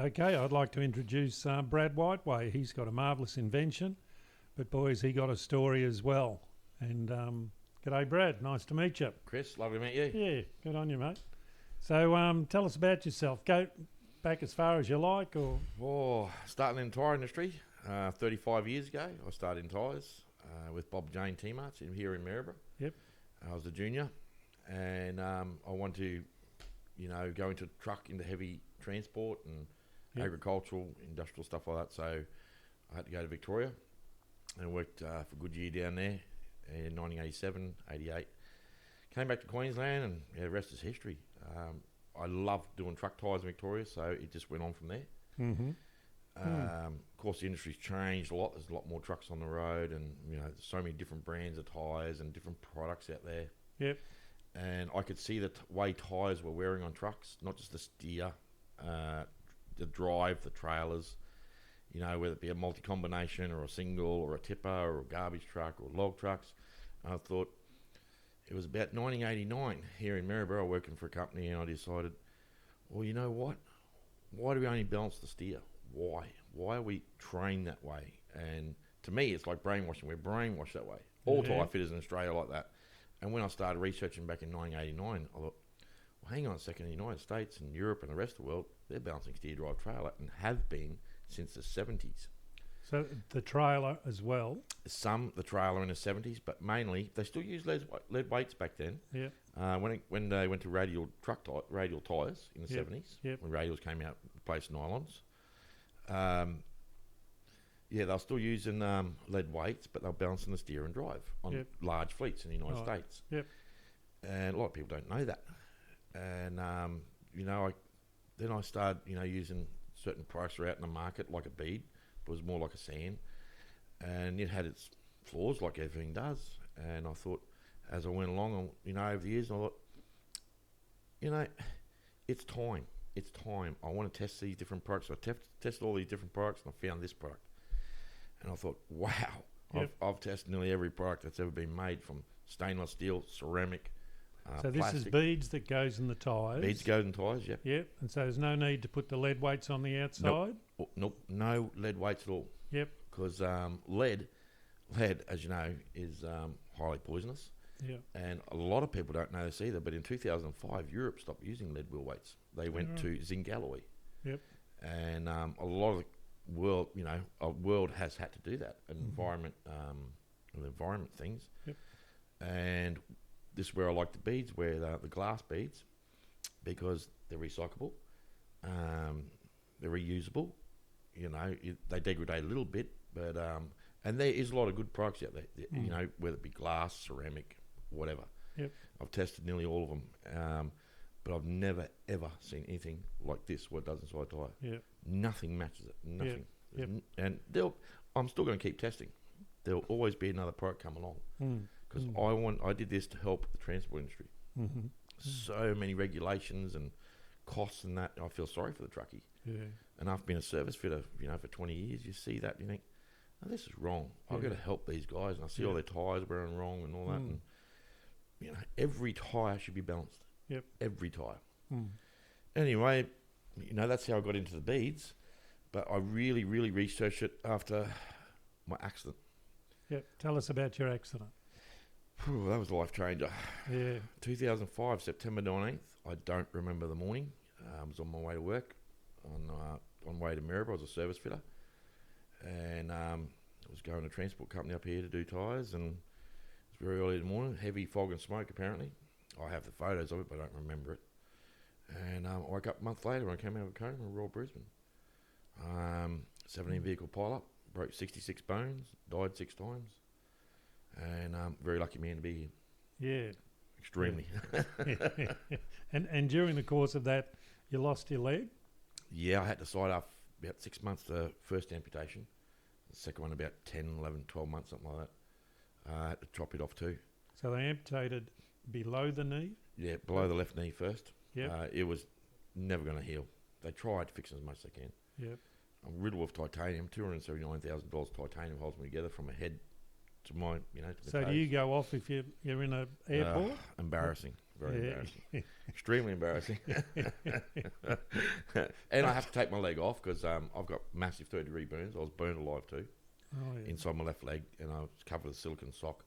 Okay, I'd like to introduce Brad Whiteway. He's got a marvellous invention, but boys, he got a story as well. And g'day, Brad. Nice to meet you. Chris, lovely to meet you. Yeah, good on you, mate. So tell us about yourself. Go back as far as you like, or Starting in the tyre industry 35 years ago. I started in tyres with Bob Jane T-Marts here in Maryborough. Yep. I was a junior, and I wanted to, go into truck, into heavy transport and agricultural, industrial stuff like that. So I had to go to Victoria and worked for a good year down there in 1987, 88. Came back to Queensland, and the rest is history. I loved doing truck tyres in Victoria, so it just went on from there. Mm-hmm. Of course, the industry's changed a lot. There's a lot more trucks on the road, and there's so many different brands of tyres and different products out there. Yep. And I could see the way tyres were wearing on trucks, not just the steer, the drive, the trailers, whether it be a multi-combination or a single or a tipper or a garbage truck or log trucks. And I thought, it was about 1989 here in Maryborough working for a company, and I decided, well, you know what? Why do we only balance the steer? Why? Why are we trained that way? And to me, it's like brainwashing. We're brainwashed that way. All tyre fitters in Australia are like that. And when I started researching back in 1989, I thought, well, hang on a second, the United States and Europe and the rest of the world, they're balancing steer drive trailer and have been since the 70s. So the trailer as well. The trailer in the 70s, but mainly they still use lead weights back then. Yeah. When they went to radial tyres in the 70s, when radials came out, replaced nylons. They were still using lead weights, but they were balancing the steer and drive on large fleets in the United States. Yep. And a lot of people don't know that. And then I started using certain products that are out in the market, like a bead, but it was more like a sand, and it had its flaws like everything does. And I thought, as I went along, over the years, I thought, it's time. It's time. I want to test these different products. So I tested all these different products, and I found this product. And I thought, wow, I've tested nearly every product that's ever been made, from stainless steel, ceramic, so this plastic. is beads that goes in the tyres. Beads go in tyres, yep. Yep, and so there's no need to put the lead weights on the outside? Nope, no lead weights at all. Yep. Because lead, as you know, is highly poisonous. Yeah. And a lot of people don't know this either, but in 2005, Europe stopped using lead wheel weights. They went to zinc alloy. Yep. And a lot of the world has had to do that. Environment things. Yep. And this is where I like the beads, where the glass beads, because they're recyclable, they're reusable. They degrade a little bit, but and there is a lot of good products out there. Whether it be glass, ceramic, whatever. Yep. I've tested nearly all of them, but I've never ever seen anything like this. What it does inside a tyre. Yep. Nothing matches it. Nothing. Yep. And I'm still going to keep testing. There'll always be another product come along. Because I did this to help the transport industry. Mm-hmm. So many regulations and costs and that. I feel sorry for the truckie. Yeah. And after being a service fitter, for 20 years, you see that, you think, oh, this is wrong. I've got to help these guys. And I see all their tyres wearing wrong and all that. And, every tyre should be balanced. Yep. Every tyre. Anyway, that's how I got into the beads. But I really, really researched it after my accident. Yep. Tell us about your accident. That was a life changer. Yeah. 2005, September 19th. I don't remember the morning. I was on my way to work, on way to Maryborough. I was a service fitter, and I was going to a transport company up here to do tyres, and it was very early in the morning. Heavy fog and smoke, apparently. I have the photos of it, but I don't remember it. And I woke up a month later when I came out of coma in Royal Brisbane. 17 vehicle pile-up, broke 66 bones, died 6 times. And very lucky man to be here. Yeah. Extremely. Yeah. And during the course of that, you lost your leg? Yeah, I had to side off about 6 months the first amputation. The second one about 10, 11, 12 months, something like that. I had to chop it off too. So they amputated below the knee? Yeah, below the left knee first. Yep. It was never going to heal. They tried to fix it as much as they can. Yep. I'm riddled with titanium, $279,000 titanium holds me together from my head to my, to my So toes. do you go off if you're in an airport? Embarrassing. Very embarrassing. Extremely embarrassing. And I have to take my leg off because I've got massive 3rd-degree burns. I was burned alive too, inside my left leg, and I was covered with a silicone sock.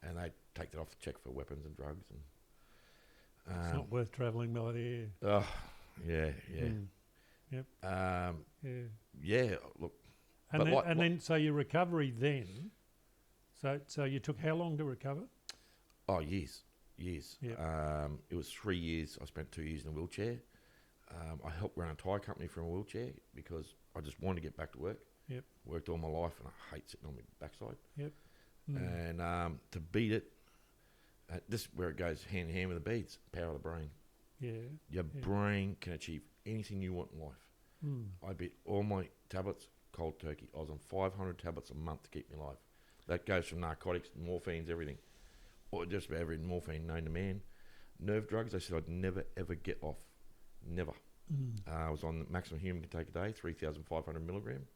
And they take that off to check for weapons and drugs. And It's not worth travelling by the air. oh, yeah. Yep. Yeah. Look, And then so your recovery then. So you took how long to recover? oh, years. Yep. It was 3 years. I spent 2 years in a wheelchair. I helped run a tyre company from a wheelchair because I just wanted to get back to work. Yep. Worked all my life, and I hate sitting on my backside. Yep. And to beat it, this is where it goes hand in hand with the beads. Power of the brain. Yeah. Your brain can achieve anything you want in life. I beat all my tablets cold turkey. I was on 500 tablets a month to keep me alive. That goes from narcotics, morphines, everything. Or just about every morphine known to man. Nerve drugs, they said I'd never, ever get off. Never. I was on the maximum human can take a day, 3,500 milligram.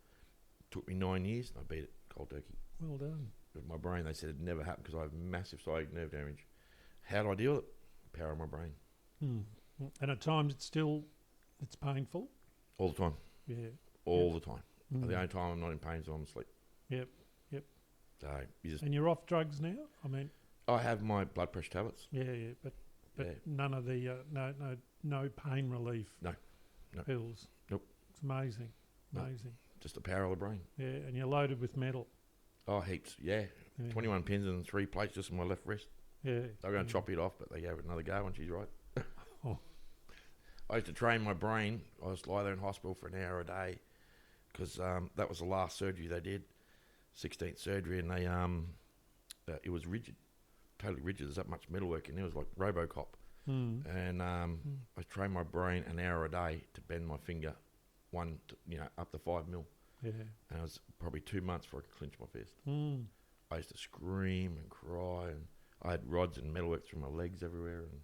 Took me 9 years, and I beat it cold turkey. Well done. With my brain, they said it never happened because I have massive sciatic nerve damage. How do I deal with it? Power of my brain. And at times it's painful. All the time. Yeah. All the time. The only time I'm not in pain is when I'm asleep. Yep. So you just. And you're off drugs now? I mean. I have my blood pressure tablets. Yeah, but none of the no pain relief. No. Pills. Nope. It's amazing. No. Just the power of the brain. Yeah, and you're loaded with metal. Oh, heaps. Yeah. 21 pins and 3 plates just on my left wrist. Yeah. They're going to chop it off, but they gave it another go when she's right. Oh. I used to train my brain. I was lie there in hospital for an hour a day because that was the last surgery they did, 16th surgery, and they it was rigid, totally rigid. There's that much metalwork in there. It was like RoboCop. And I trained my brain an hour a day to bend my finger up to 5 mil. Yeah. And it was probably 2 months before I could clench my fist. I used to scream and cry, and I had rods and metalwork through my legs everywhere. And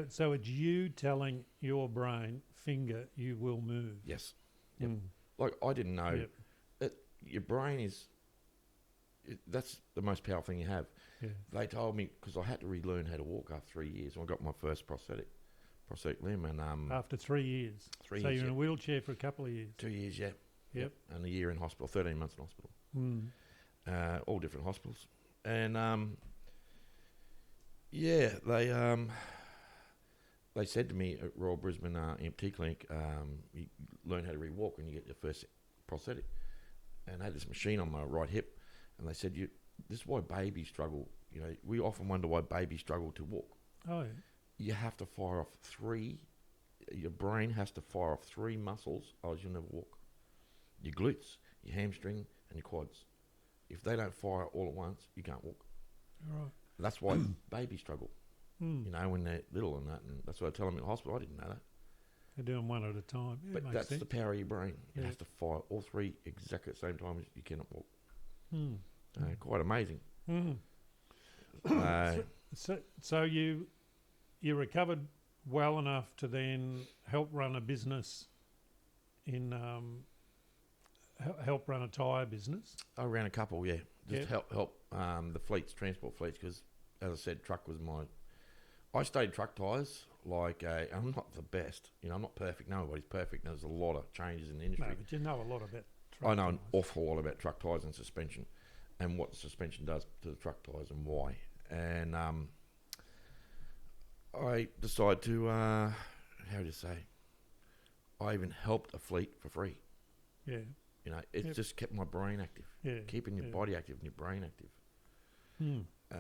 So it's you telling your brain, finger, you will move. yes. Yep. Like I didn't know that your brain is. That's the most powerful thing you have. Yeah. They told me because I had to relearn how to walk after 3 years. When I got my first prosthetic limb, and After 3 years. 3 so years. you're in a wheelchair for a couple of years. 2 years, yeah. Yep. And a year in hospital, 13 months in hospital. All different hospitals, and they said to me at Royal Brisbane EMT Clinic, you learn how to re-walk when you get your first prosthetic. And I had this machine on my right hip, and they said, this is why babies struggle. You know, we often wonder why babies struggle to walk. Oh, yeah. You have to fire off your brain has to fire off 3 muscles, otherwise you'll never walk. Your glutes, your hamstring, and your quads. If they don't fire all at once, you can't walk. Right. That's why babies struggle. You know, when they're little and that, and that's what I tell them in hospital. I didn't know that. They're doing one at a time. Yeah, But makes that's sense. the power of your brain. It Yeah. has to fire all 3 exactly at the same time as you cannot walk. Quite amazing. So you recovered well enough to then help run a business in help run a tyre business. I ran a couple, yeah. Just Yep. help the fleets, transport fleets, because as I said, truck was I stayed truck tyres I'm not the best. You know, I'm not perfect. Nobody's perfect. There's a lot of changes in the No, industry. but you know a lot about truck I know an tyres. awful lot about truck tyres and suspension and what the suspension does to the truck tyres and why. And I decided to, how do you say, I even helped a fleet for free. Yeah. You know, it just kept my brain active. Yeah. Keeping your body active and your brain active.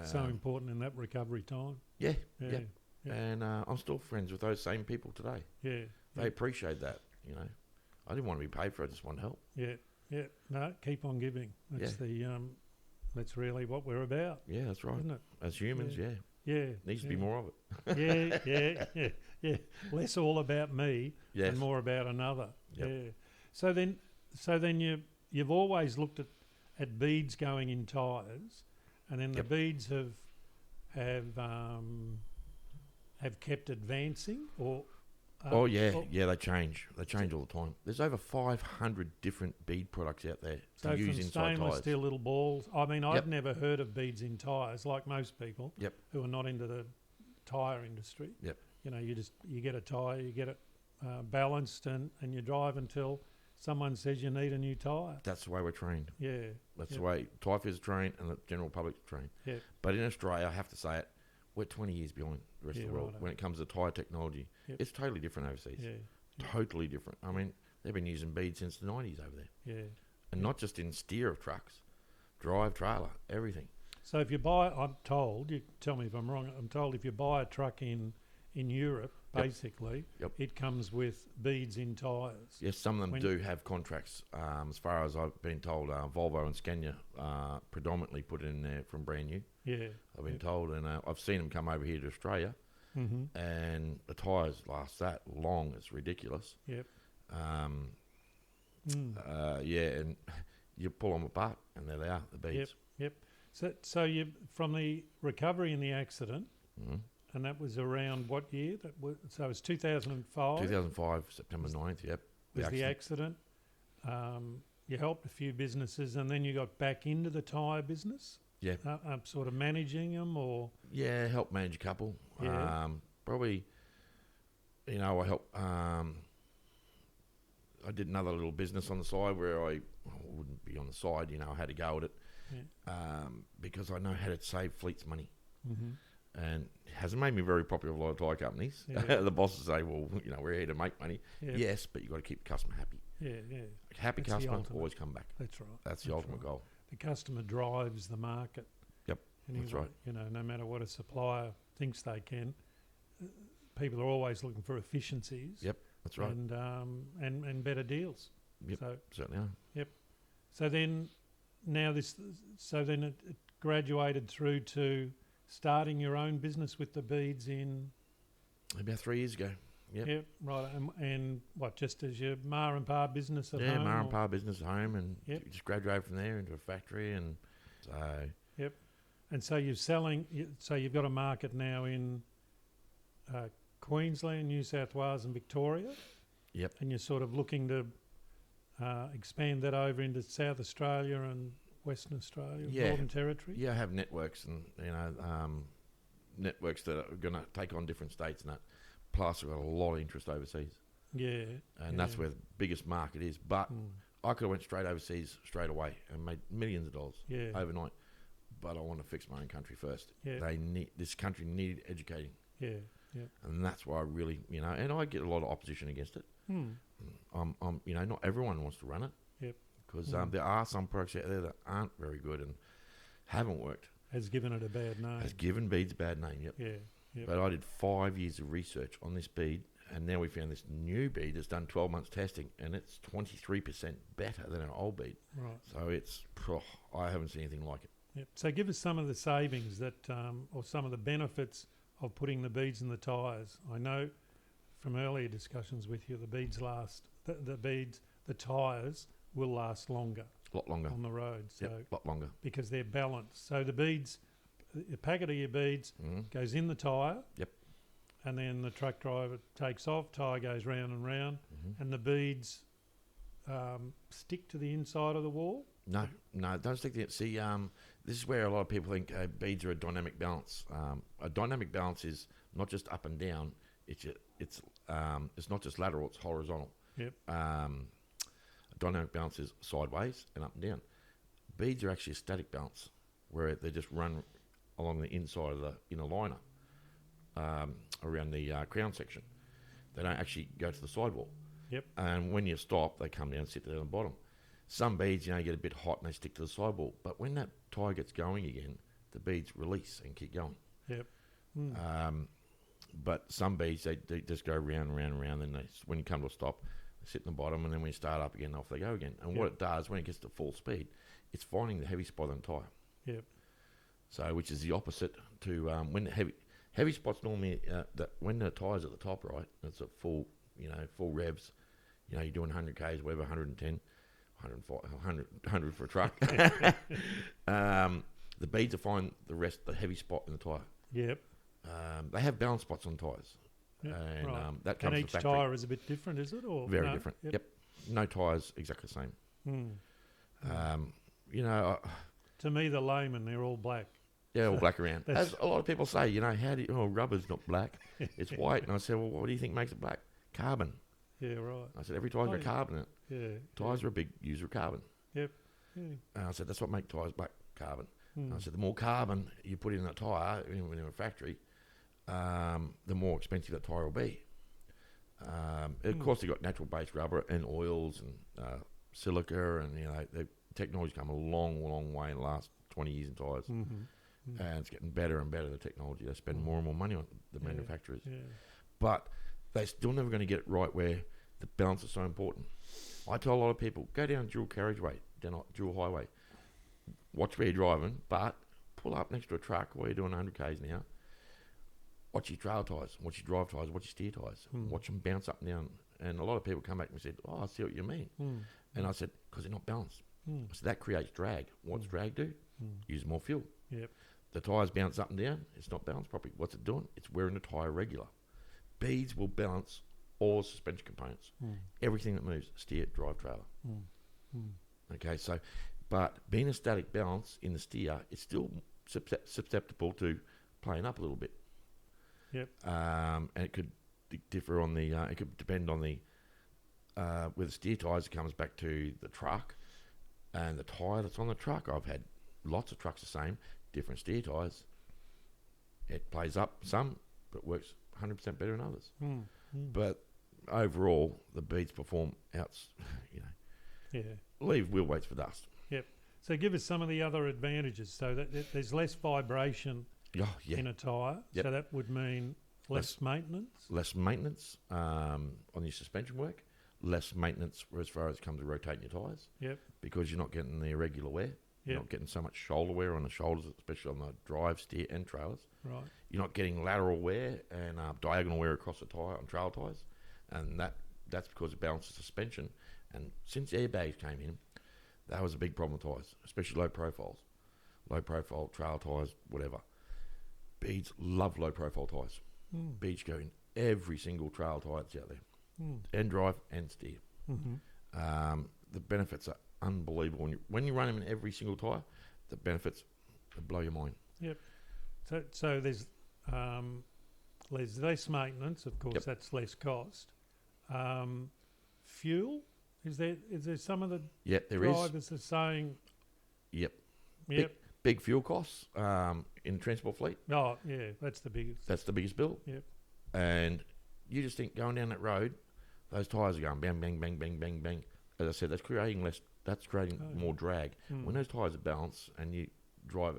So important in that recovery time. Yeah. Yeah. And I'm still friends with those same people today. Yeah. They appreciate that, you know. I didn't want to be paid for it, I just wanted help. Yeah. Yeah. No, keep on giving. That's that's really what we're about, Yeah, that's right. isn't it? As humans, yeah. Yeah. Needs to be more of it. Yeah. Less all about me Yes. and more about another. Yep. Yeah. So then you've always looked at beads going in tyres, and then the beads have kept advancing, or they change. They change all the time. There's over 500 different bead products out there so to use from inside stainless tyres. steel little balls. I mean, I've Yep. never heard of beads in tyres, like most people Yep. who are not into the tyre industry. Yep. You know, you get a tyre, you get it balanced, and you drive until someone says you need a new tyre. That's the way we're trained. Yeah. That's the way tyre fitters are trained and the general public are trained. Yeah. But in Australia, I have to say it, we're 20 years behind the rest of the world righto. when it comes to tyre technology. Yep. It's totally different overseas. Yeah. Totally different. I mean, they've been using beads since the 90s over there. Yeah. And not just in steer of trucks, drive, trailer, everything. So if you buy, I'm told, you tell me if I'm wrong, I'm told if you buy a truck in Europe, basically, it comes with beads in tyres. Yes, some of them do have contracts. As far as I've been told, Volvo and Scania predominantly put it in there from brand new. Yeah. I've been told, and I've seen them come over here to Australia, and the tyres last that long. It's ridiculous. Yep. Yeah, and you pull them apart, and there they are, the beads. Yep. So you from the recovery in the accident, and that was around what year? So it was 2005. 2005, September 9th, yep. Was the accident. You helped a few businesses, and then you got back into the tyre business? Yeah. Sort of managing them, or? Yeah, helped manage a couple. Yeah. Probably, you know, I helped... I did another little business on the side where I wouldn't be on the side, you know, I had to go at it because I know how to save fleets money. And it hasn't made me very popular with a lot of tyre companies. Yeah. The bosses say, well, you know, we're here to make money. Yeah. Yes, but you've got to keep the customer happy. Yeah. Happy That's customer, always come back. That's right. That's the ultimate goal. The customer drives the market. Yep, anyway, that's right. You know, no matter what a supplier thinks they can, people are always looking for efficiencies. Yep, that's right. And better deals. Yep, so, certainly are. Yep. So then, it graduated through to starting your own business with the beads in... About 3 years ago. Yep. Right. And what, just as your ma and pa business at home? Yeah, ma and pa business at home, and Yep. just graduated from there into a factory, and so... Yep. And so you're selling... So you've got a market now in Queensland, New South Wales and Victoria? Yep. And you're sort of looking to expand that over into South Australia and Western Australia, Northern Territory? Yeah, I have networks, and, you know, networks that are going to take on different states and that. Plus, we've got a lot of interest overseas. Yeah. And that's where the biggest market is. But I could have went straight overseas straight away and made millions of dollars overnight. But I want to fix my own country first. Yeah. This country needed educating. Yeah. And that's why I really, you know, and I get a lot of opposition against it. You know, not everyone wants to run it. Yep. Because there are some products out there that aren't very good and haven't worked. Has given it a bad name. Has given beads a bad name, yep. Yeah. Yep. But I did 5 years of research on this bead, and now we found this new bead that's done 12 months testing, and it's 23% better than an old bead. Right. So it's, I haven't seen anything like it. Yep. So give us some of the savings that, or some of the benefits of putting the beads in the tyres. I know from earlier discussions with you, the beads last, the tyres will last longer. A lot longer. On the road. So a lot longer. Because they're balanced. So the beads, a packet of your beads goes in the tyre. Yep. And then the truck driver takes off, tyre goes round and round, and the beads stick to the inside of the wall? No, don't stick to it. See, this is where a lot of people think beads are a dynamic balance. A dynamic balance is not just up and down. It's not just lateral. It's horizontal. Yep. A dynamic balance is sideways and up and down. Beads are actually a static balance, where they just run along the inside of the inner liner, around the crown section. They don't actually go to the sidewall. Yep. And when you stop, they come down and sit down at the bottom. Some beads, you know, get a bit hot and they stick to the sidewall. But when that tyre gets going again, the beads release and keep going. Yep. But some beads, they just go round and round and round. Then when you come to a stop, they sit in the bottom, and then when you start up again, off they go again. And what it does, when it gets to full speed, it's finding the heavy spot on the tyre. Yep. So, which is the opposite to when the heavy spots normally that when the tyre's at the top, right? It's at full revs. You know, you're doing 100 k's, whatever, 110, 100 for a truck. The beads will find the heavy spot in the tyre. Yep. They have balance spots on tyres. Yep. And right. that comes and from each the factory. tyre is a bit different, is it? Or Very different. Yep. No tyres exactly the same. You know, to me, the layman, they're all black. Yeah, all black around. That's- As a lot of people say, you know, rubber's not black, it's white. And I said, well, what do you think makes it black? Carbon. Yeah, right. I said, every tyre's got carbon in it. Yeah. Tyres are a big user of carbon. Yep. Yeah. And I said, that's what makes tyres black, carbon. Mm. And I said, the more carbon you put in a tyre in a factory, the more expensive that tyre will be. Of course, they've got natural-based rubber and oils and silica, and, you know, the technology's come a long, long way in the last 20 years in tyres. Mm-hmm. And it's getting better and better, the technology. They spend more and more money on it, the manufacturers. Yeah. But they're still never going to get it right where the balance is so important. I tell a lot of people, go down dual carriageway, dual highway. Watch where you're driving, but pull up next to a truck while you're doing 100 k's an hour. Watch your trail tyres, watch your drive tyres, watch your steer tyres. Watch them bounce up and down. And a lot of people come back and said, oh, I see what you mean. And I said, because they're not balanced. So that creates drag. What's drag do? Use more fuel. Yep. The tyres bounce up and down. It's not balanced properly. What's it doing? It's wearing the tyre regular. Beads will balance all suspension components. Everything that moves, steer, drive, trailer. Okay, so, but being a static balance in the steer, it's still susceptible to playing up a little bit. Yep. And it could differ on the, it could depend on the, with the steer tyres, it comes back to the truck and the tyre that's on the truck. I've had lots of trucks the same, different steer tyres. It plays up some, but works 100% better than others. But overall, the beads perform you know, leave wheel weights for dust. Yep. So give us some of the other advantages. So that there's less vibration in a tyre. Yep. So that would mean less maintenance. Less maintenance on your suspension work. Less maintenance as far as it comes to rotating your tyres. Yep. Because you're not getting the irregular wear. You're not getting so much shoulder wear on the shoulders, especially on the drive, steer and trailers. Right. You're not getting lateral wear and diagonal wear across the tyre on trail tyres. And that's because it balances suspension. And since airbags came in, that was a big problem with tyres, especially low profiles. Low profile, trail tyres, whatever. Beads love low profile tyres. Beads go in every single trail tyre that's out there. And drive and steer. The benefits are unbelievable. When you run them in every single tyre, the benefits blow your mind. Yep. So there's less maintenance, of course. Yep. That's less cost. Fuel, is there some of the There drivers are saying? Yep. Yep. Big fuel costs in the transport fleet. Oh yeah, that's the biggest. That's the biggest bill. Yep. And you just think going down that road, those tyres are going bang, bang, bang, bang, bang, bang. As I said, that's creating more drag. When those tyres are balanced and you drive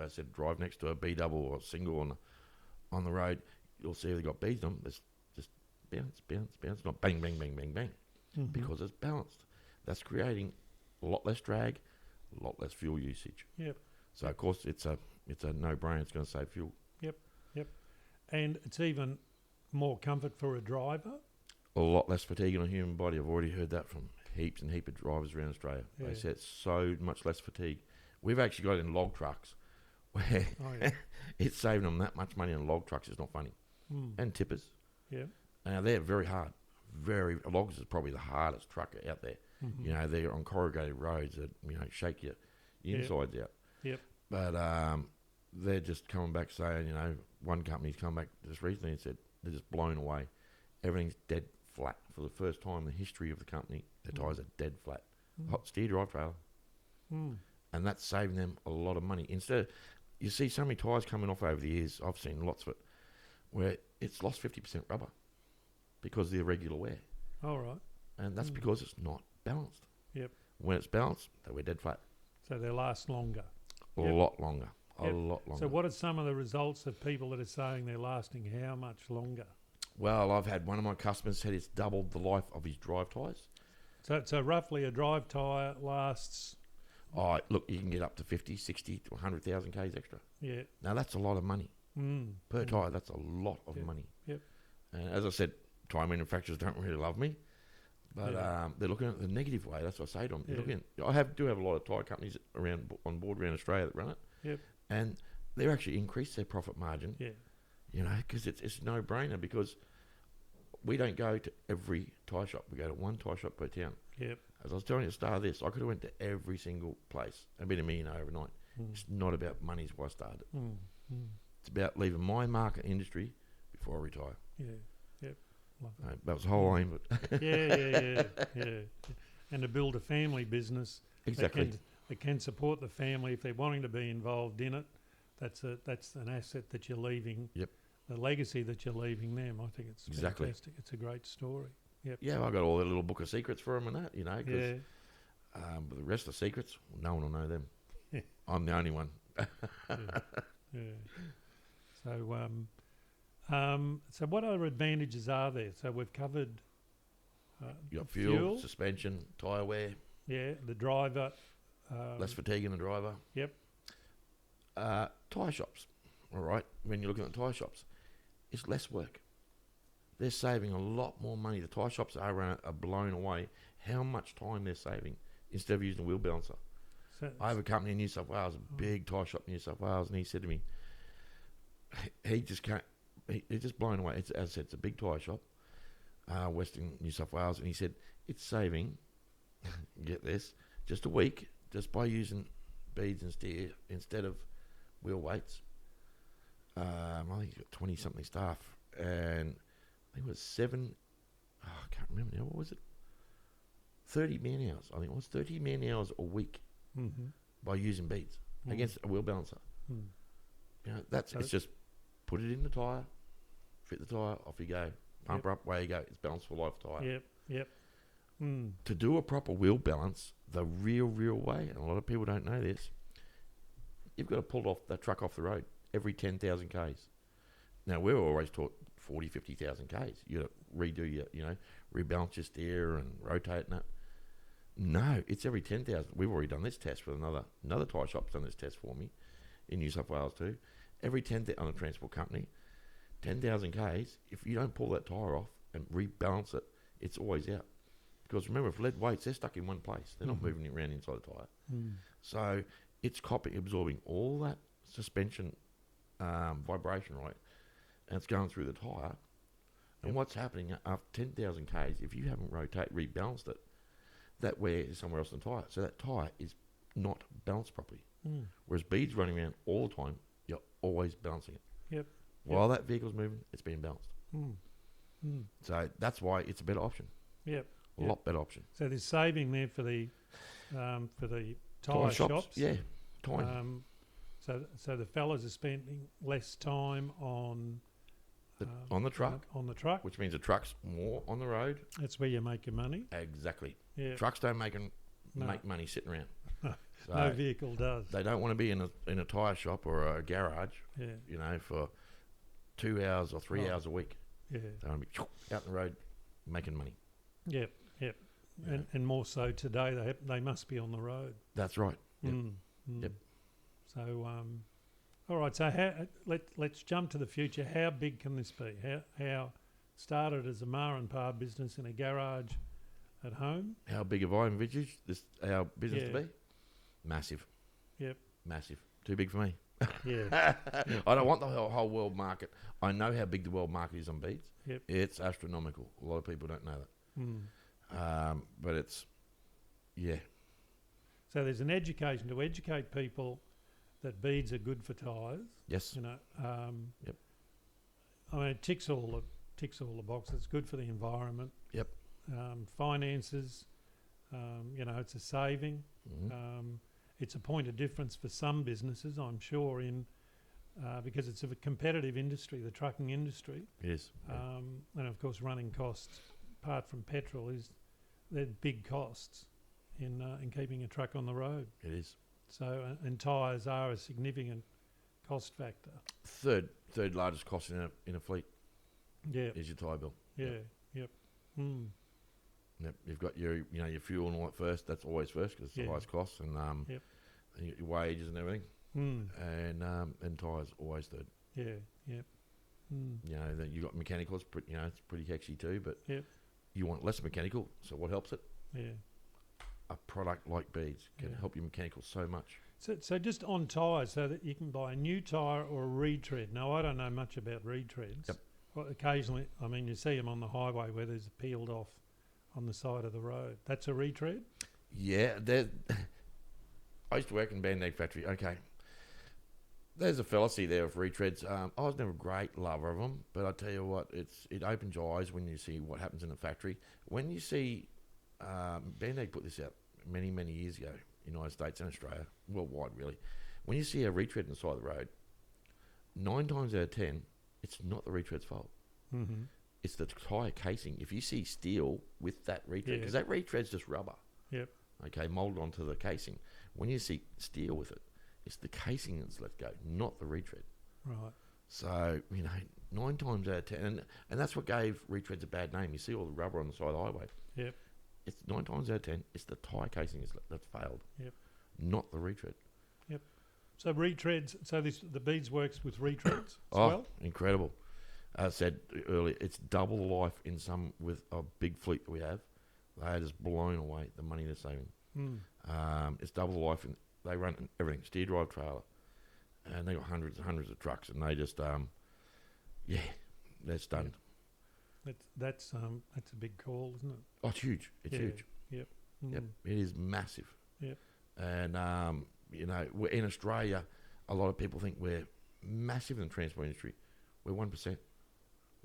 next to a B double or a single on the road, you'll see they've got beads on them. It's just bounce, bounce, bounce, not bang, bang, bang, bang, bang, because it's balanced. That's creating a lot less drag, a lot less fuel usage. Yep. So of course it's a no-brainer. It's going to save fuel. Yep. And it's even more comfort for a driver. A lot less fatigue on a human body. I've already heard that from heaps and heaps of drivers around Australia. Yeah. They said it's so much less fatigue. We've actually got it in log trucks where it's saving them that much money on log trucks. It's not funny. And tippers. Yeah. Now they're very hard. Logs is probably the hardest truck out there. You know, they're on corrugated roads that, you know, shake your insides out. Yep. But they're just coming back saying, you know, one company's come back just recently and said they're just blown away. Everything's dead flat. For the first time in the history of the company, their tyres are dead flat. Hot steer drive trailer. And that's saving them a lot of money. Instead, you see so many tyres coming off over the years, I've seen lots of it, where it's lost 50% rubber because of the irregular wear. All right. And that's because it's not balanced. Yep. When it's balanced, they wear dead flat. So they last longer. A lot longer. A lot longer. So what are some of the results of people that are saying they're lasting how much longer? Well, I've had one of my customers said it's doubled the life of his drive tyres. So roughly a drive tyre lasts... Oh, look, you can get up to 50, 60 to 100,000 Ks extra. Yeah. Now, that's a lot of money. Per tyre, that's a lot of money. Yep. And as I said, tyre manufacturers don't really love me. But they're looking at the negative way. That's what I say to them. I do have a lot of tyre companies on board around Australia that run it. Yep. And they're actually increased their profit margin. Yeah. You know, because it's a no-brainer, because we don't go to every tyre shop. We go to one tyre shop per town. Yep. As I was telling you at the start of this, I could have went to every single place and been a millionaire overnight. It's not about money is why I started. Mm. Mm. It's about leaving my mark in industry before I retire. Yeah. Yep. Love that. That was the whole aim. But Yeah. And to build a family business exactly. that can support the family if they're wanting to be involved in it. That's an asset that you're leaving. Yep. The legacy that you're leaving them. I think it's Exactly. fantastic. It's a great story. Yep. Yeah, I got all that little book of secrets for them and that, 'cause Yeah. but the rest of the secrets, no one will know them. Yeah. I'm the only one. Yeah. So what other advantages are there? So we've covered You got fuel, suspension, tyre wear, yeah, the driver. less fatigue in the driver. Yep. Tyre shops, all right. When you're looking at tyre shops, it's less work. They're saving a lot more money. The tyre shops are blown away how much time they're saving instead of using a wheel balancer. So I have a company in New South Wales, a big tyre shop in New South Wales, and he said to me, he just can't. He's just blown away. As I said, it's a big tyre shop, Western New South Wales, and he said it's saving. Get this, just a week, just by using beads and steer instead of wheel weights. I think he's got 20-something staff, and I think it was 7. I can't remember now. What was it? 30 man hours. I think it was 30 man hours a week by using beads against a wheel balancer. Mm. It's just put it in the tyre, fit the tyre, off you go. Pump her up, away you go. It's balanced for life tyre. Yep. Mm. To do a proper wheel balance, the real way, and a lot of people don't know this, you've got to pull that truck off the road every 10,000 Ks. Now, we're always taught 40, 50,000 Ks. You got to redo rebalance your steer and rotate and that. No, it's every 10,000. We've already done this test with another tyre shop's done this test for me in New South Wales too. Every 10,000 on a transport company, 10,000 Ks, if you don't pull that tyre off and rebalance it, it's always out. Because remember, if lead weights, they're stuck in one place. They're not moving around inside the tyre. Mm. So it's absorbing all that suspension vibration, right? And it's going through the tyre. And what's happening after 10,000 Ks, if you haven't rebalanced it, that wear is somewhere else in the tyre. So that tyre is not balanced properly. Mm. Whereas beads running around all the time, you're always balancing it. Yep. While that vehicle's moving, it's being balanced. Mm. Mm. So that's why it's a better option. Yep. A lot better option. So there's saving there for the tyre shops. Yeah, time. So the fellas are spending less time on the truck. On the truck. Which means the truck's more on the road. That's where you make your money. Exactly. Yeah. Trucks don't make money sitting around. So no vehicle does. They don't want to be in a tyre shop or a garage, for 2 hours or 3 hours a week. Yeah. They want to be out on the road making money. Yep. Yeah. And more so today, they must be on the road. That's right. Yep. Yep. So, all right. So let's jump to the future. How big can this be? How started as a ma and pa business in a garage at home? How big have I envisaged our business to be? Massive. Yep. Massive. Too big for me. Yeah. I don't want the whole world market. I know how big the world market is on beads. Yep. It's astronomical. A lot of people don't know that. Mm. But it's, So there's an education to educate people that beads are good for tyres. Yes. Yep. I mean, it ticks all the boxes. It's good for the environment. Yep. Finances. It's a saving. Mm-hmm. It's a point of difference for some businesses, I'm sure, because it's a competitive industry, the trucking industry. It is. And of course, running costs, apart from petrol, they're big costs in keeping a truck on the road. It is. So, and tyres are a significant cost factor. Third largest cost in a fleet. Yeah. Is your tyre bill. Yeah. Yep. Mm. Yep. You've got your fuel and all that first. That's always first because it's the highest cost, and your wages and everything. Mm. And tyres always third. Yeah. Yep. Mm. Then you got mechanical. It's pretty hexy too, but yep. You want less mechanical. So what helps it? Yeah. A product like beads can help your mechanical so much. So just on tyres, so that you can buy a new tyre or a retread. Now, I don't know much about retreads. Yep. Well, occasionally, I mean, you see them on the highway where there's peeled off on the side of the road. That's a retread? Yeah. I used to work in Band-Aid factory. Okay. There's a fallacy there of retreads. I was never a great lover of them, but I tell you what, it opens your eyes when you see what happens in a factory. When you see, Band-Aid put this out many, many years ago, United States and Australia, worldwide really. When you see a retread on the side of the road, 9 times out of 10, it's not the retread's fault. Mm-hmm. It's the tyre casing. If you see steel with that retread, because that retread's just rubber. Yep. Okay, moulded onto the casing. When you see steel with it, it's the casing that's let go, not the retread. Right. So, 9 times out of 10, and that's what gave retreads a bad name. You see all the rubber on the side of the highway. Yep. It's 9 times out of 10, it's the tyre casing that's failed. Yep. Not the retread. Yep. So retreads, the beads works with retreads as well? Incredible. As I said earlier, it's double the life in some with a big fleet that we have. They're just blown away the money they're saving. It's double the life, and they run everything, steer drive trailer, and they got hundreds and hundreds of trucks, and they just, they're stunned. That's a big call, isn't it? Oh, it's huge. It's huge. Yep. Yep. It is massive. Yep. And, we're in Australia, a lot of people think we're massive in the transport industry. We're 1%.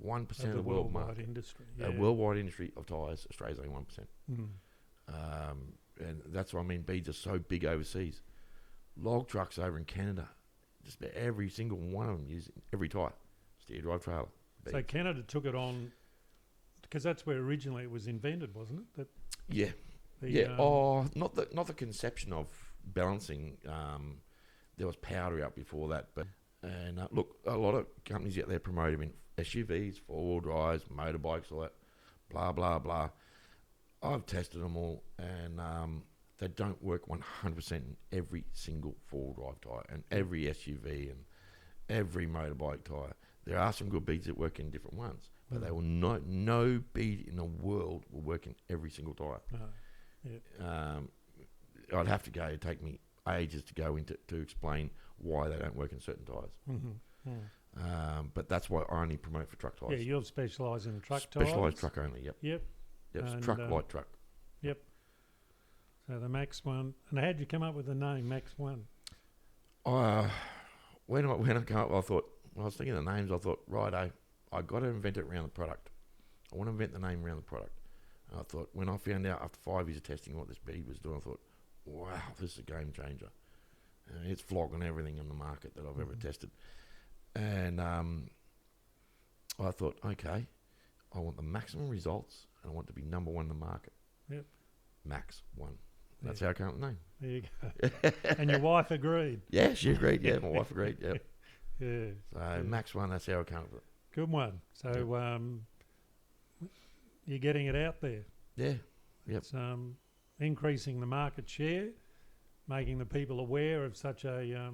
1% of the world market. Industry. A worldwide industry of tyres, Australia's only 1%. Mm. And that's what I mean, beads are so big overseas. Log trucks over in Canada, just about every single one of them using every tyre, steer drive trailer. Beads. So Canada took it on, because that's where originally it was invented, wasn't it? Not the conception of balancing. There was powder out before that, but look, a lot of companies out there promote them in SUVs, four-wheel drives, motorbikes, all that, blah blah blah. I've tested them all, and they don't work 100% in every single four-wheel drive tyre and every SUV and every motorbike tyre. There are some good beads that work in different ones, but they will not. No bead in the world will work in every single tyre. I'd have to go. It'd take me ages to go into to explain why they don't work in certain tyres. But that's why I only promote for truck tyres. Yeah, you're specialised in truck tyres. Specialised truck only. Yep. Yep. It's truck, light truck. Yep. So the Max 1. And how'd you come up with the name Max 1? When I came up, I thought, when I was thinking of the names, I thought, righto, I got to invent it around the product. I want to invent the name around the product. And I thought, when I found out after 5 years of testing what this bead was doing, I thought, wow, this is a game changer. And it's flogging everything in the market that I've ever tested. And I thought, okay, I want the maximum results, and I want to be number one in the market. Yep. Max 1. That's how I came up with the name. There you go. And your wife agreed? Yeah, she agreed. Yeah, my wife agreed. Yep. Yeah. So Max 1, that's how I came up with it. Good one. So you're getting it out there. Yeah. Yep. It's increasing the market share, making the people aware of such a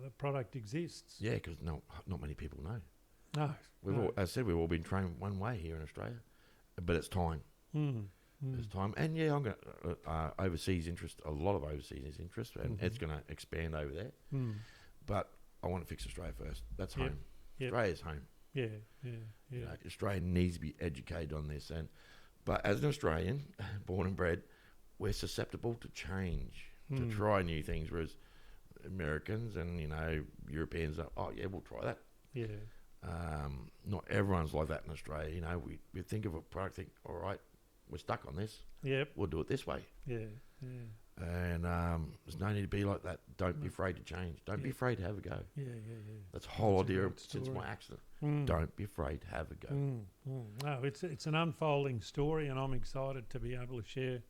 the product exists. Yeah, because not many people know. No. As I said, we've all been trained one way here in Australia, but it's time. It's time. And yeah, I'm going to overseas interest, a lot of overseas interest, and it's going to expand over there. But I want to fix Australia first. That's home. Australia's home. Yeah. Australia needs to be educated on this. But as an Australian, born and bred, we're susceptible to change, to try new things, whereas Americans and Europeans are, oh yeah, we'll try that. Yeah. Not everyone's like that in Australia. We think of a product, think, all right, we're stuck on this. Yep. We'll do it this way. Yeah. And there's no need to be like that. Don't be afraid to change. Don't be afraid to have a go. Yeah. That's the whole idea since my accident. Don't be afraid to have a go. No, it's an unfolding story, and I'm excited to be able to share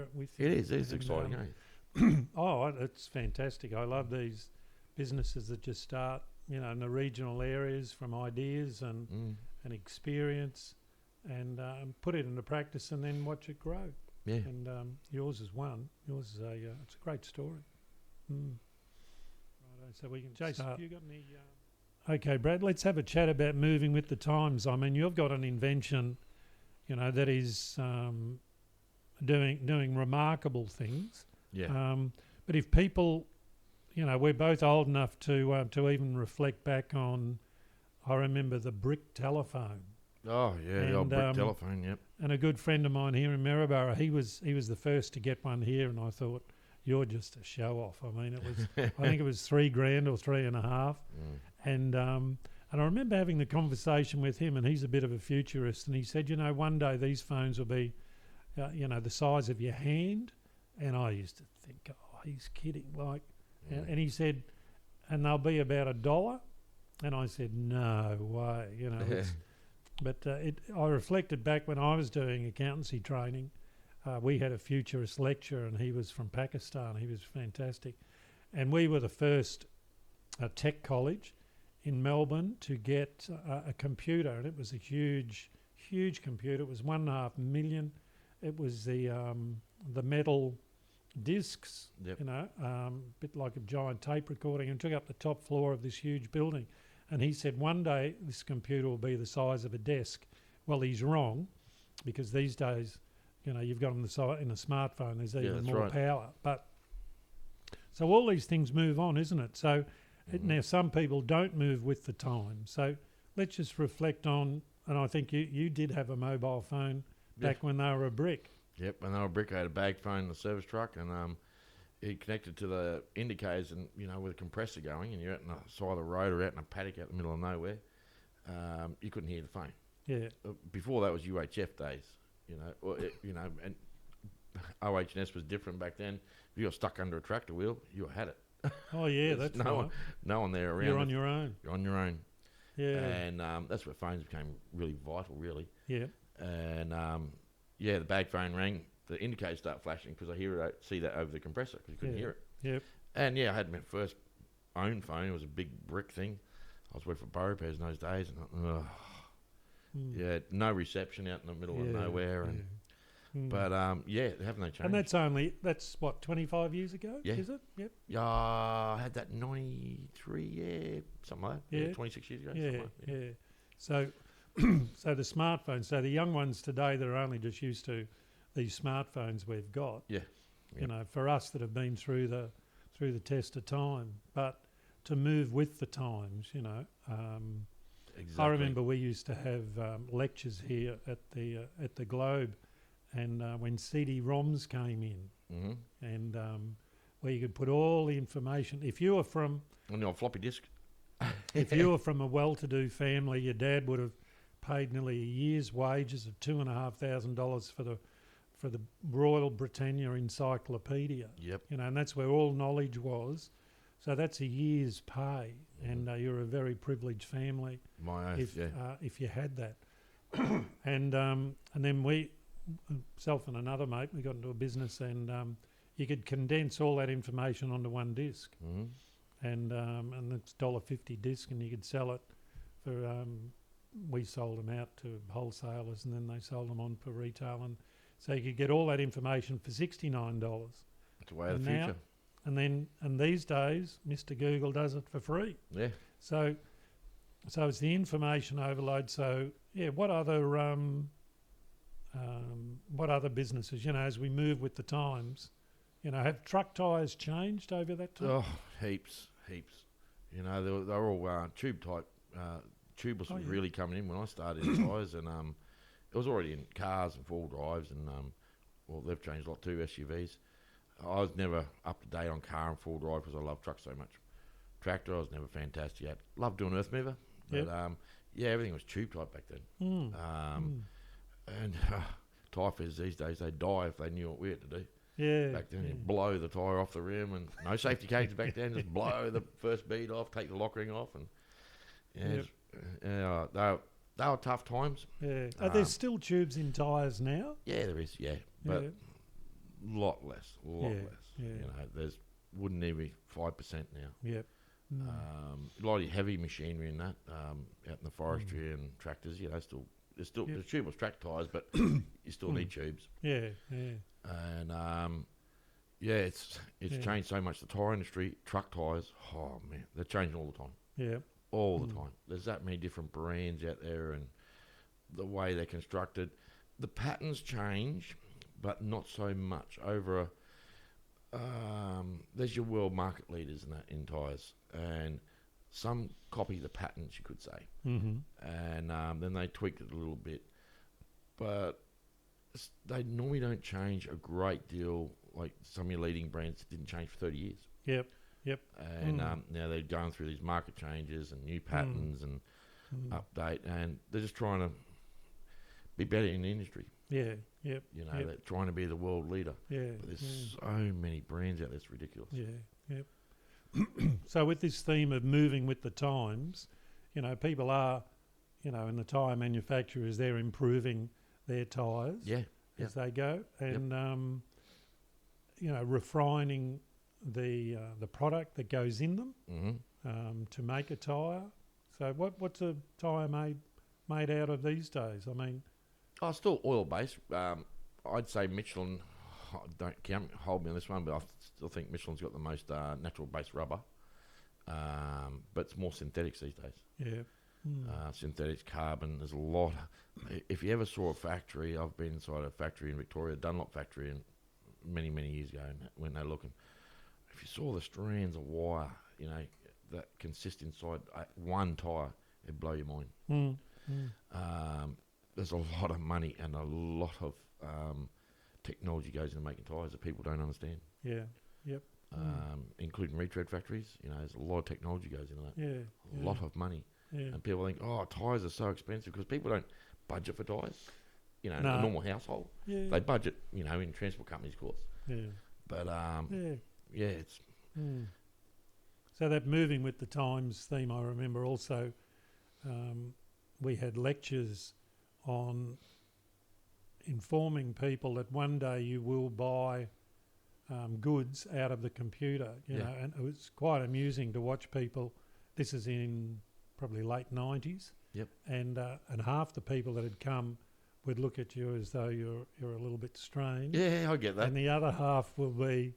it with you. It is. It's exciting, It's fantastic. I love these businesses that just start, in the regional areas from ideas and experience, and put it into practice, and then watch it grow. Yeah. And yours is one. Yours is it's a great story. Righto, so we can. Jason, have you got any? Okay, Brad. Let's have a chat about moving with the times. I mean, you've got an invention, that is doing remarkable things. Yeah. But if people, we're both old enough to even reflect back on. I remember the brick telephone. Oh yeah, the old brick telephone. Yep. And a good friend of mine here in Maryborough, he was the first to get one here, and I thought, you're just a show off. I mean, it was, I think it was $3,000 or 3.5. And I remember having the conversation with him, and he's a bit of a futurist, and he said, one day these phones will be, the size of your hand. And I used to think, oh, he's kidding. And he said, and they'll be about $1. And I said, no way, But I reflected back when I was doing accountancy training. We had a futurist lecturer, and he was from Pakistan. He was fantastic. And we were the first tech college in Melbourne to get a computer, and it was a huge, huge computer. It was 1.5 million. It was the metal discs, bit like a giant tape recording, and took up the top floor of this huge building. And he said, one day this computer will be the size of a desk. Well, he's wrong, because these days, you've got them the size in a smartphone. There's even more power. But so all these things move on, isn't it? So now some people don't move with the time. So let's just reflect on, and I think you did have a mobile phone back when they were a brick. Yep, when they were a brick, I had a bag phone in the service truck, and it connected to the indicators, and with a compressor going, and you're out on the side of the road or out in a paddock out in the middle of nowhere, you couldn't hear the phone. Yeah. Before that was UHF days, and OH&S was different back then. If you got stuck under a tractor wheel, you had it. Oh yeah, that's no one there around. You're on your own. You're on your own. Yeah. And that's where phones became really vital, really. Yeah. And the bag phone rang. The indicators start flashing because I see that over the compressor because you couldn't hear it. Yep. And I had my first own phone. It was a big brick thing. I was working for Borrowpairs in those days, and no reception out in the middle of nowhere, and but they have no change. And that's what, 25 years ago? Yeah. Is it? Yep. Yeah, I had that 93, something like that. Yeah, 26 years ago. Yeah. So, so the smartphones. So the young ones today that are only just used to these smartphones we've got. Yeah. For us that have been through the test of time, but to move with the times. Exactly. I remember we used to have lectures here at the Globe, and when CD-ROMs came in, and where you could put all the information. If you were from on the old floppy disk, if you were from a well-to-do family, your dad would have paid nearly a year's wages of $2,500 for the Royal Britannia Encyclopedia. Yep. And that's where all knowledge was. So that's a year's pay, and you're a very privileged family. My oath, if you had that. And then myself and another mate, we got into a business, and you could condense all that information onto one disc, and it's $1.50 disc, and you could sell it for. We sold them out to wholesalers, and then they sold them on for retail, and so you could get all that information for $69. It's the way of the future. And these days, Mr. Google does it for free. Yeah. So it's the information overload. So what other businesses? As we move with the times, have truck tyres changed over that time? Oh, heaps. They're all tube type. Tubeless was really coming in when I started in tyres, and it was already in cars and four-wheel drives, and they've changed a lot too, SUVs. I was never up to date on car and four-wheel drive because I love trucks so much. Tractor, I was never fantastic at. Loved doing earth mover, but everything was tube type back then. And tyre fitters these days, they die if they knew what we had to do. Yeah. Back then, you blow the tyre off the rim, and no safety cages back then. Just blow the first bead off, take the lock ring off, and they were tough times. Yeah. Are there still tubes in tyres now? Yeah, there is. Yeah, but a lot less. Yeah. There's wouldn't even be 5% now. Yep. A lot of heavy machinery in that out in the forestry and tractors. There's tubeless track tyres, but you still need tubes. Yeah. And it's changed so much. The tyre industry, truck tyres. Oh man, they're changing all the time. Yeah. All the time. There's that many different brands out there, and the way they're constructed. The patterns change, but not so much. There's your world market leaders in tyres, and some copy the patterns, you could say, and then they tweak it a little bit, but they normally don't change a great deal. like some of your leading brands didn't change for 30 years. Yep. Yep. And now they're going through these market changes and new patterns and update, and they're just trying to be better in the industry. Yeah. Yep. You know, Yep. they're trying to be the world leader. Yeah. But there's so many brands out there, it's ridiculous. Yeah. Yep. So with this theme of moving with the times, you know, people are, you know, in the tyre manufacturers, they're improving their tyres as they go, and you know, refining the product that goes in them to make a tyre. So what's a tyre made out of these days? I mean, Still oil based. I'd say Michelin. Don't hold me on this one, but I still think Michelin's got the most natural based rubber. But it's more synthetics these days. Yeah. Synthetics, carbon. There's a lot. If you ever saw a factory, I've been inside a factory in Victoria, Dunlop factory, and many years ago, when they're looking. If you saw the strands of wire, you know, that consist inside one tyre, it'd blow your mind. There's a lot of money and a lot of technology goes into making tyres that people don't understand. Yeah. Yep. Including retread factories, you know, there's a lot of technology goes into that. Yeah. A lot of money. Yeah. And people think, tyres are so expensive, because people don't budget for tyres. You know, in No. a normal household, they budget, you know, in transport companies, of course. Yeah. But it's So that moving with the times theme, I remember also we had lectures on informing people that one day you will buy goods out of the computer, you know, and it was quite amusing to watch people. This is in probably late 90s. Yep. And half the people that had come would look at you as though you're a little bit strange. Yeah, I get that. And the other half will be,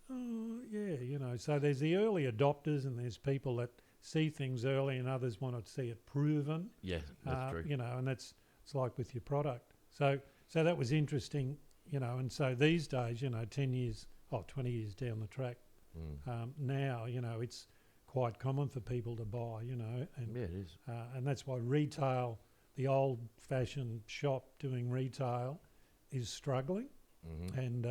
you know. So there's the early adopters, and there's people that see things early, and others want to see it proven. Yeah, that's true. You know, and it's like with your product. So that was interesting, you know. And so these days, you know, 20 years down the track, now, you know, it's quite common for people to buy, you know. And, it is. And that's why retail, the old-fashioned shop doing retail, is struggling. And,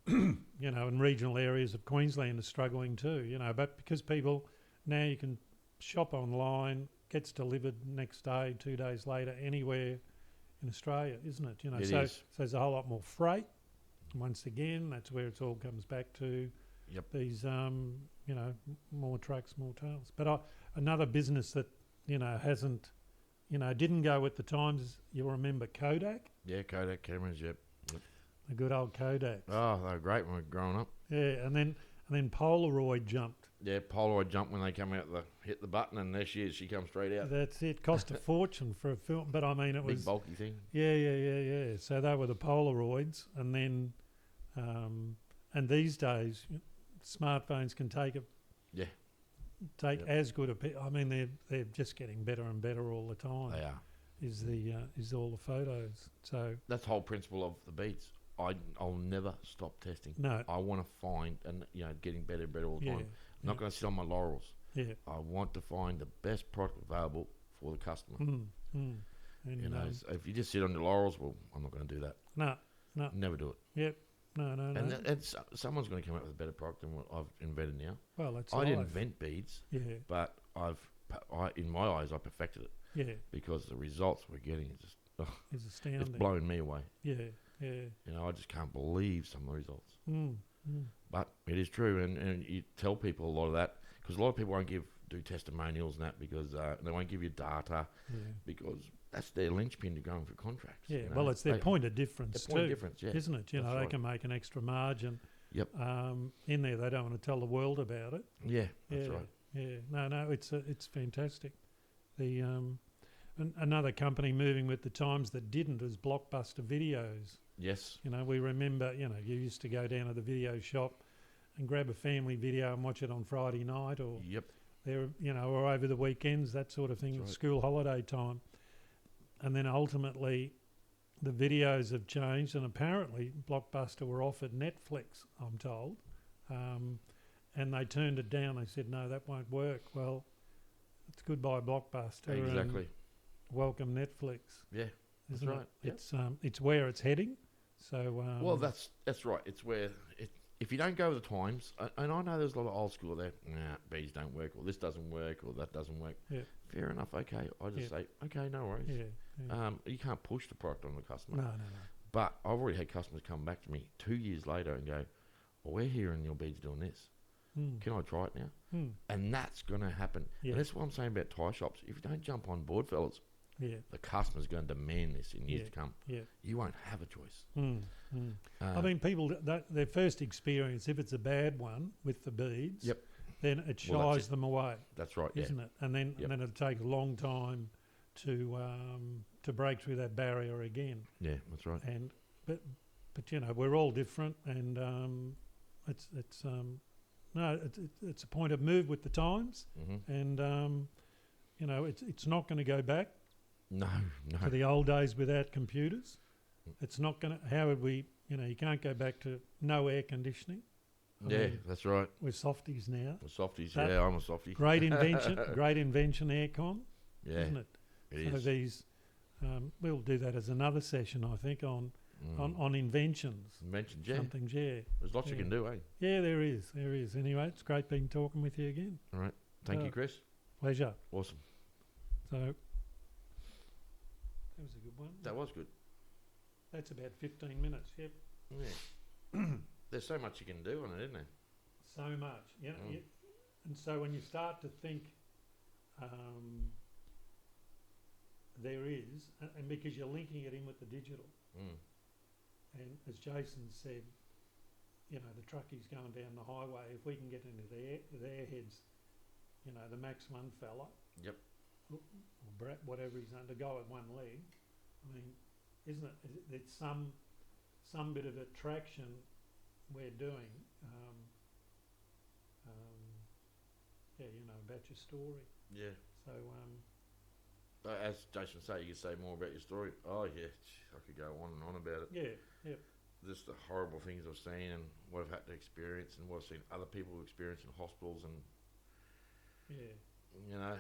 you know, and regional areas of Queensland are struggling too, you know. But because people, now you can shop online, gets delivered next day, 2 days later, anywhere in Australia, isn't it? You know, so there's a whole lot more freight. Once again, that's where it all comes back to. Yep. These, you know, more trucks, more tails. But another business that, you know, hasn't, you know, didn't go with the times, you'll remember Kodak? Yeah, Kodak cameras, yep. The good old Kodak. Oh, they were great when we were growing up. Yeah, and then Polaroid jumped. Yeah, Polaroid jumped when they come out, hit the button, and there she is. She comes straight out. That's it. Cost a fortune for a film, but I mean, it was big bulky thing. Yeah. So they were the Polaroids, and then, and these days, smartphones can take as good a. I mean, they're just getting better and better all the time. They are. Is all the photos. So that's the whole principle of the beads. I'll never stop testing. No. I want to find and, you know, getting better and better all the time. I'm not going to sit on my laurels. Yeah. I want to find the best product available for the customer. And, you know, so if you just sit on your laurels, well, I'm not going to do that. No. Never do it. Yep. No. And someone's going to come up with a better product than what I've invented now. Well, that's I didn't invent beads. Yeah. But in my eyes, I perfected it. Yeah. Because the results we're getting is just it's astounding. It's blown me away. Yeah. You know, I just can't believe some of the results. But it is true, and you tell people a lot of that, because a lot of people won't do testimonials and that, because they won't give you data, because that's their linchpin to going for contracts. Yeah, you know? well, it's their point of difference too, isn't it? You know, they can make an extra margin. Yep. In there, they don't want to tell the world about it. Yeah, that's right. Yeah, no, it's fantastic. The another company moving with the times that didn't is Blockbuster Videos. Yes. You know, we remember, you know, you used to go down to the video shop and grab a family video and watch it on Friday night, or there, you know, or over the weekends, that sort of thing, school holiday time. And then ultimately, the videos have changed, and apparently Blockbuster were offered Netflix, I'm told, and they turned it down. They said, no, that won't work. Well, it's goodbye Blockbuster. Exactly. Welcome Netflix. Yeah, that's isn't right. It? It's where it's heading. So Well, that's right. It's where if you don't go with the times, and I know there's a lot of old school there. Nah, bees don't work, or this doesn't work, or that doesn't work. Yeah. Fair enough. Okay, I just say okay, no worries. yeah. You can't push the product on the customer. No. But I've already had customers come back to me 2 years later and go, "Well, we're hearing your bees doing this. Can I try it now?" And that's going to happen. Yeah. And that's what I'm saying about tyre shops. If you don't jump on board, fellas, the customer's going to demand this in years to come. Yeah. You won't have a choice. I mean, people, their first experience, if it's a bad one with the beads, then it shies them away. That's right, isn't it? And then it'll take a long time to break through that barrier again. Yeah, that's right. And but you know, we're all different, and it's a point of move with the times, and you know, it's not going to go back. No. To the old days without computers. It's not going to. How would we? You know, you can't go back to no air conditioning. I mean, that's right. we're softies now. We're softies. Yeah, I'm a softie. Great invention, aircon. Yeah, isn't it? It so is. these, we'll do that as another session, I think, on inventions. Inventions, yeah. Some things, yeah. There's lots you can do, eh? Yeah, there is. Anyway, it's great being talking with you again. All right. Thank you, Chris. Pleasure. Awesome. So, that was a good one. That was good. That's about 15 minutes, yep. Yeah. There's so much you can do on it, isn't there? So much. You know, and so when you start to think there is, and because you're linking it in with the digital, and as Jason said, you know, the truckies going down the highway, if we can get into their heads, you know, the Max 1 fella, or Brett, whatever he's under, go at one leg, I mean, isn't it? It's some bit of attraction we're doing, you know, about your story. Yeah. So, as Jason said, you can say more about your story. Oh, yeah, I could go on and on about it. yeah. Just the horrible things I've seen and what I've had to experience and what I've seen other people experience in hospitals and, you know.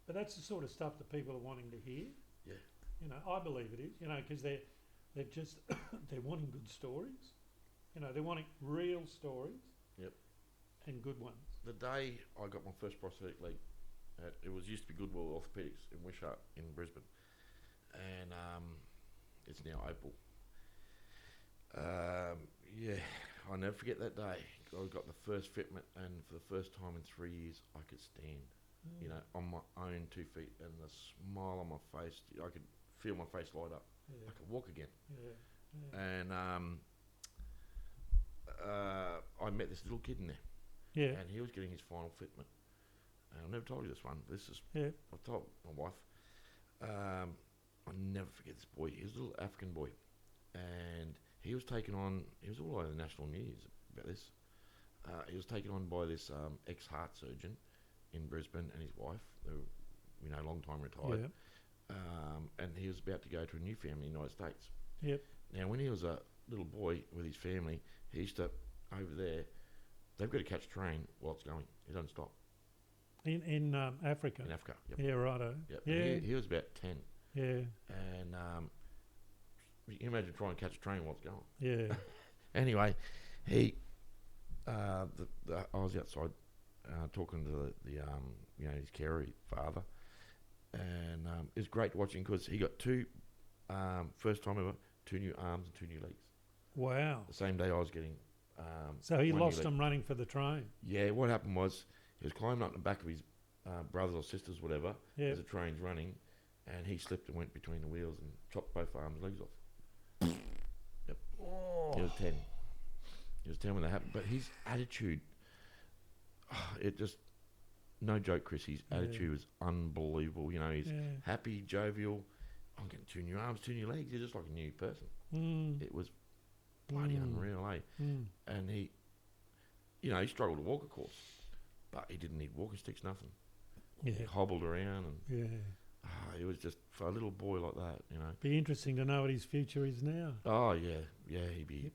But that's the sort of stuff that people are wanting to hear. Yeah. You know, I believe it is, you know, because they're just, they're wanting good stories. You know, they're wanting real stories. Yep. And good ones. The day I got my first prosthetic leg, it was used to be Goodwill Orthopedics in Wishart in Brisbane, and it's now Opal. I'll never forget that day. I got the first fitment, and for the first time in 3 years, I could stand. You know, on my own 2 feet, and the smile on my face, I could feel my face light up. I could walk again. And I met this little kid in there. And he was getting his final fitment. And I never told you this one. This is I've told my wife. I'll never forget this boy. He was a little African boy, and he was taken on. He was all over the national news about this. He was taken on by this ex-heart surgeon in Brisbane and his wife, who, you know, long time retired. And he was about to go to a new family in the United States. Now, when he was a little boy with his family, he used to, over there, they've got to catch a train while it's going. It doesn't stop. In Africa? In Africa, yep. Yeah, righto. Yep. Yeah. He was about 10. Yeah. And you can imagine trying to catch a train while it's going. Yeah. Anyway, I was outside talking to the you know, his carer, his father, and it was great watching because he got first time ever, 2 new arms and 2 new legs. Wow. The same day I was getting. So he lost them running for the train. Yeah, what happened was he was climbing up the back of his brothers or sisters, whatever, as the train's running, and he slipped and went between the wheels and chopped both arms and legs off. Yep. Oh. He was 10. He was 10 when that happened. But his attitude, it just, no joke, Chris, his attitude was unbelievable. You know, he's happy, jovial. I'm getting 2 new arms, 2 new legs. He's just like a new person. It was bloody unreal, eh? And he, you know, he struggled to walk, of course, but he didn't need walking sticks, nothing. He hobbled around, and it was just, for a little boy like that, you know. Be interesting to know what his future is now. Oh, yeah, he'd be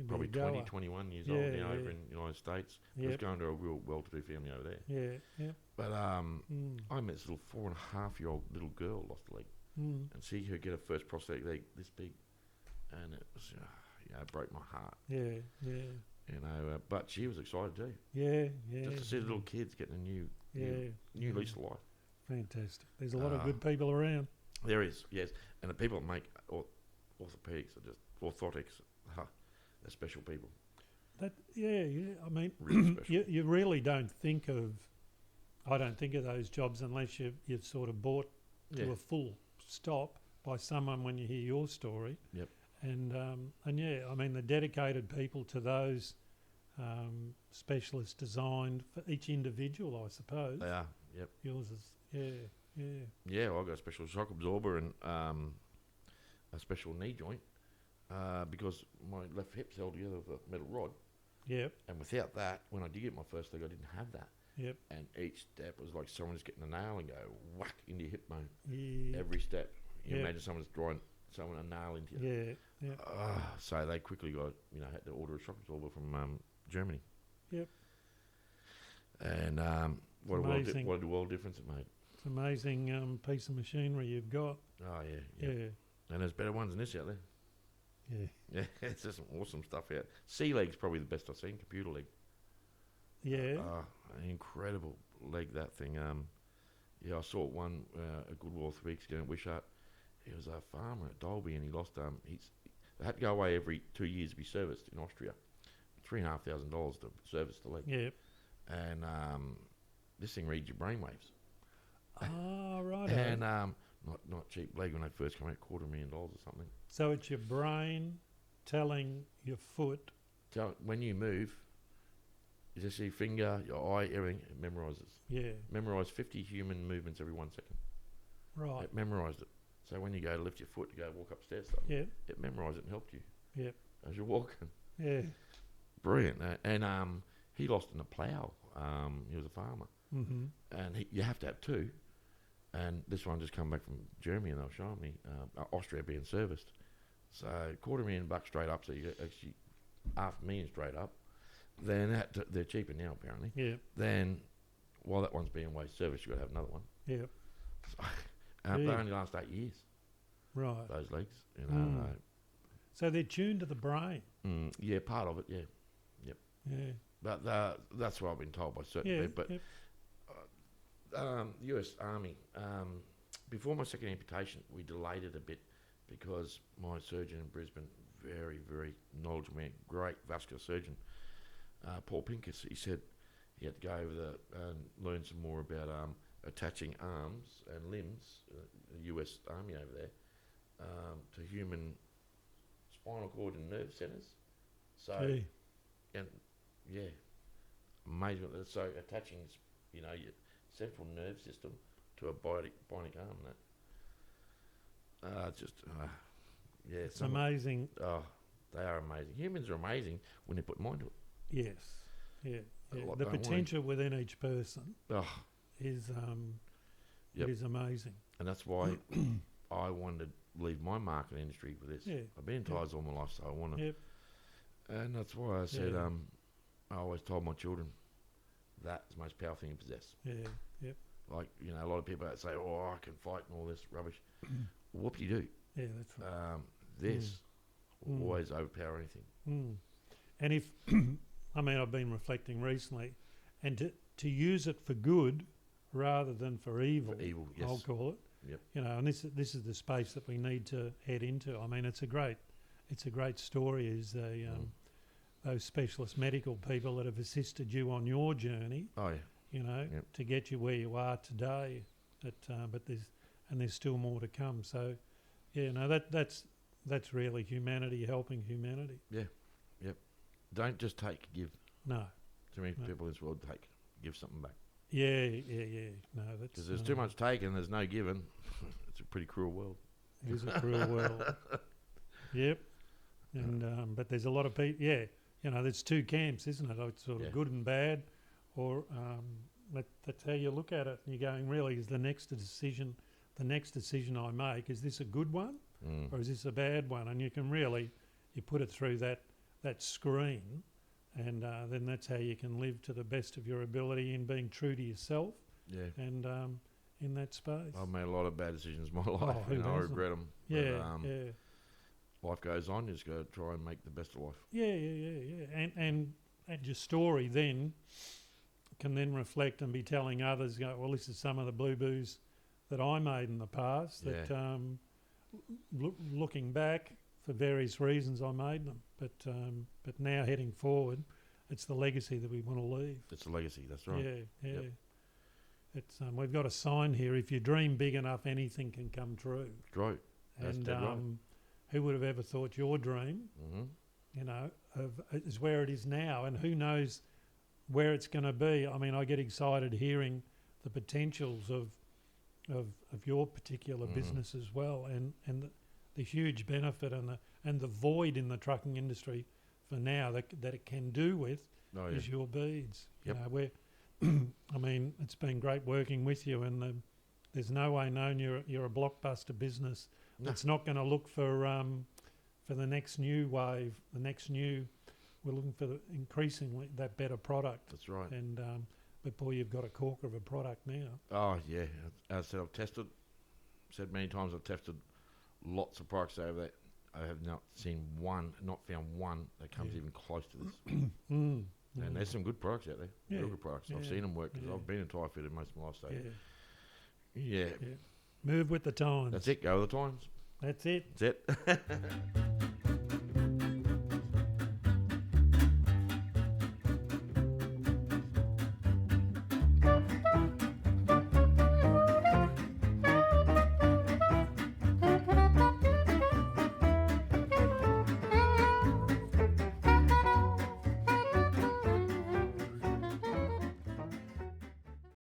probably 20, 21 years old now over in the United States. He was going to a real well-to-do family over there. But I met this little 4.5-year-old little girl, lost a leg, and see her get her first prosthetic leg this big. and it was, it broke my heart. Yeah, yeah. You know, but she was excited too. Yeah, yeah. Just to see the little kids getting a new lease of life. Fantastic. There's a lot of good people around. There is, yes. And the people that make orthopedics are just orthotics. They're special people. Yeah. I mean, Really special. you really don't think of. I don't think of those jobs unless you've sort of bought to a full stop by someone when you hear your story. Yep. And yeah, I mean the dedicated people to those specialists designed for each individual, I suppose. They are. Yep. Yours is yeah. Yeah, well, I've got a special shock absorber and a special knee joint because my left hip's held together with a metal rod. Yep. And without that, when I did get my first leg, I didn't have that. Yep. And each step was like someone just getting a nail and go whack into your hip bone. Yeah. Every step. You imagine someone's drawing someone a nail into you. Yeah. So they quickly had to order a shock absorber from Germany. Yep. And what a world difference it made. It's an amazing piece of machinery you've got. Oh, yeah. And there's better ones than this out there. Yeah. Yeah, it's just some awesome stuff out. C-leg's probably the best I've seen, computer leg. Yeah. An incredible leg, that thing. I saw one a good while 3 weeks ago in Wishart. He was a farmer at Dolby and he lost, they had to go away every 2 years to be serviced in Austria. $3,500 to service the leg. Yeah. And this thing reads your brainwaves. Ah, right. And not cheap leg when they first come out, $250,000 or something. So it's your brain telling your foot. When you move, you just see your finger, your eye, everything, it memorises. Yeah. Memorise 50 human movements every 1 second. Right. It memorised it. So when you go to lift your foot to go walk upstairs, it memorised it and helped you. Yep. As you're walking. Yeah. Brilliant. And he lost in a plough. He was a farmer. Mm-hmm. And you have to have two. And this one just come back from Germany and they were showing me Austria being serviced. So $250,000 straight up. So you get actually $500,000 straight up. Then they're cheaper now apparently. Yeah. Then while that one's being way serviced, you've got to have another one. Yeah. So, they only last 8 years. Right. Those legs. You know. So they're tuned to the brain. Yeah, part of it. Yeah. Yep. Yeah. But that's what I've been told by certain people. But the US Army, before my second amputation, we delayed it a bit because my surgeon in Brisbane, very, very knowledgeable man, great vascular surgeon, Paul Pincus, he said he had to go over and learn some more about attaching arms and limbs, the US Army over there, to human spinal cord and nerve centres. So, and yeah, amazing. So attaching, your central nerve system to a bionic arm. It's amazing. Oh, they are amazing. Humans are amazing when they put mind to it. Yes, yeah. The potential within each person is amazing. And that's why I wanted to leave my market industry for this. Yeah. I've been in tyres all my life, so I want to. Yep. And that's why I said, I always told my children, that's the most powerful thing you possess. Yeah, yep. Like, a lot of people say, I can fight and all this rubbish. Whoop you do. Yeah, that's right. This will always overpower anything. And if, I've been reflecting recently, and to use it for good rather than for evil, yes. I'll call it. Yep. And this is the space that we need to head into. It's a great story. Is those specialist medical people that have assisted you on your journey. Oh yeah. To get you where you are today. But there's still more to come. So, that's really humanity helping humanity. Yeah. Yep. Don't just take, give. No. Too many people in this world give something back. Yeah. No, that's because there's too much taken, there's no given. It's a pretty cruel world. It is a cruel world. Yep. And but there's a lot of people. Yeah. There's two camps, isn't it? It's sort of good and bad, or that's how you look at it. And you're going, really, is the next decision I make, is this a good one or is this a bad one? And you can really, you put it through that screen, and then that's how you can live to the best of your ability in being true to yourself. Yeah. And in that space. I've made a lot of bad decisions in my life, and I regret them. Yeah, life goes on. You just got to try and make the best of life. Yeah. And your story then can then reflect and be telling others, go, well, this is some of the blue-boos that I made in the past that looking back, for various reasons I made them. But now heading forward, it's the legacy that we want to leave. It's a legacy, that's right. Yeah. Yep. It's we've got a sign here, if you dream big enough, anything can come true. Right. That's And dead right. who would have ever thought your dream, is where it is now, and who knows where it's going to be. I mean, I get excited hearing the potentials of your particular business as well, and the huge benefit and the void in the trucking industry for now that it can do with is your beads. Yep. You know, where I mean, it's been great working with you, and there's no way known you're a blockbuster business that's not going to look for the next new wave, the next new. We're looking for increasingly that better product. That's right. And but boy, you've got a corker of a product now. Oh yeah, as I said, said many times, I've tested lots of products over that. I have not found one that comes even close to this. And there's some good products out there, real good products. I've seen them work because I've been in tyre fitting most of my life. So yeah, move with the times. that's it. Go with the times. That's it. That's it.